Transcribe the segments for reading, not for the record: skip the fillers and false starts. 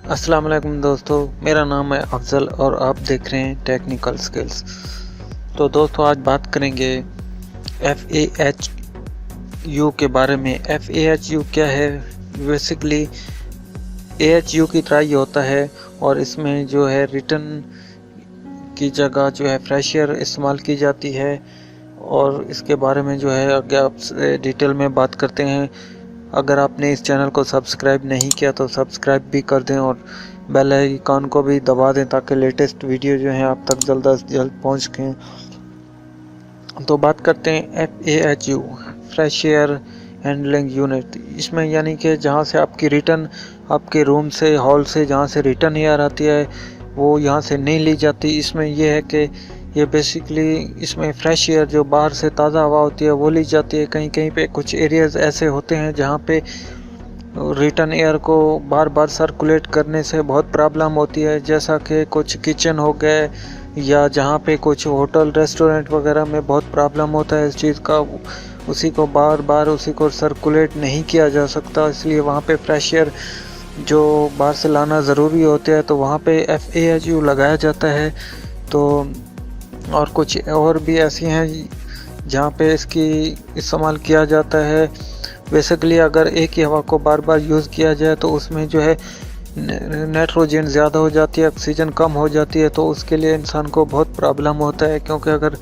अस्सलाम वालेकुम दोस्तों, मेरा नाम है अफजल और आप देख रहे हैं टेक्निकल स्किल्स। तो दोस्तों आज बात करेंगे FAHU के बारे में। FAHU क्या है? बेसिकली AHU की तरह ही होता है और इसमें जो है रिटन की जगह जो है फ्रेशियर इस्तेमाल की जाती है और इसके बारे में जो है आगे आपसे डिटेल में बात करते हैं। अगर आपने इस चैनल को सब्सक्राइब नहीं किया तो सब्सक्राइब भी कर दें और बेल आइकन को भी दबा दें ताकि लेटेस्ट वीडियो जो है आप तक जल्द से जल्द पहुँच सकें। तो बात करते हैं FAHU, fresh air handling unit. इसमें यानी कि जहाँ से आपकी रिटर्न आपके रूम से हॉल से जहाँ से रिटर्न एयर आती है वो यहाँ से नहीं ली जाती। इसमें यह है कि ये बेसिकली इसमें फ्रेश एयर जो बाहर से ताज़ा हवा होती है वो ली जाती है। कहीं कहीं पे कुछ एरियाज़ ऐसे होते हैं जहाँ पे रिटर्न एयर को बार बार सर्कुलेट करने से बहुत प्रॉब्लम होती है, जैसा कि कुछ किचन हो गए या जहाँ पे कुछ होटल रेस्टोरेंट वगैरह में बहुत प्रॉब्लम होता है इस चीज़ का। उसी को बार बार उसी को सर्कुलेट नहीं किया जा सकता, इसलिए वहाँ पे फ्रेश एयर जो बाहर से लाना ज़रूरी होता है तो वहाँ पे FAHU लगाया जाता है। तो और कुछ और भी ऐसी हैं जहाँ पे इसकी इस्तेमाल किया जाता है। बेसिकली अगर एक ही हवा को बार बार यूज़ किया जाए तो उसमें जो है नाइट्रोजन ज़्यादा हो जाती है, ऑक्सीजन कम हो जाती है, तो उसके लिए इंसान को बहुत प्रॉब्लम होता है, क्योंकि अगर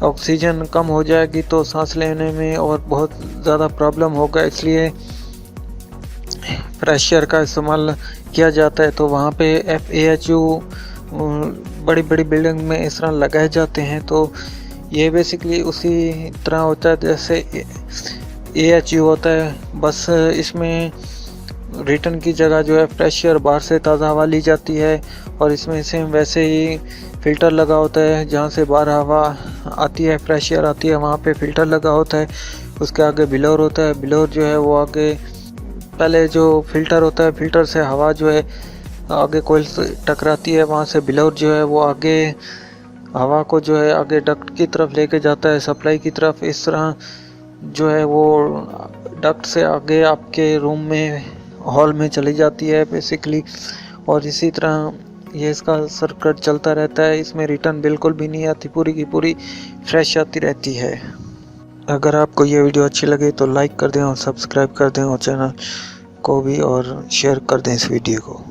ऑक्सीजन कम हो जाएगी तो सांस लेने में और बहुत ज़्यादा प्रॉब्लम होगा। इसलिए फ्रेश एयर का इस्तेमाल किया जाता है। तो वहाँ पे FAHU बड़ी बड़ी बिल्डिंग में इस तरह लगाए जाते हैं। तो ये बेसिकली उसी तरह होता है जैसे AHU होता है, बस इसमें रिटर्न की जगह जो है फ्रेश एयर बाहर से ताज़ा हवा ली जाती है और इसमें सेम वैसे ही फ़िल्टर लगा होता है। जहाँ से बाहर हवा आती है फ्रेश एयर आती है वहाँ पे फ़िल्टर लगा होता है। उसके आगे ब्लोअर होता है, ब्लोअर जो है वो आगे पहले जो फ़िल्टर होता है फ़िल्टर से हवा जो है आगे कोयल से टकराती है, वहाँ से ब्लोअर जो है वो आगे हवा को जो है आगे डक्ट की तरफ लेके जाता है, सप्लाई की तरफ। इस तरह जो है वो डक्ट से आगे आपके रूम में हॉल में चली जाती है बेसिकली, और इसी तरह ये इसका सर्किट चलता रहता है। इसमें रिटर्न बिल्कुल भी नहीं आती, पूरी की पूरी फ्रेश आती रहती है। अगर आपको ये वीडियो अच्छी लगे तो लाइक कर दें और सब्सक्राइब कर दें और चैनल को भी और शेयर कर दें इस वीडियो को।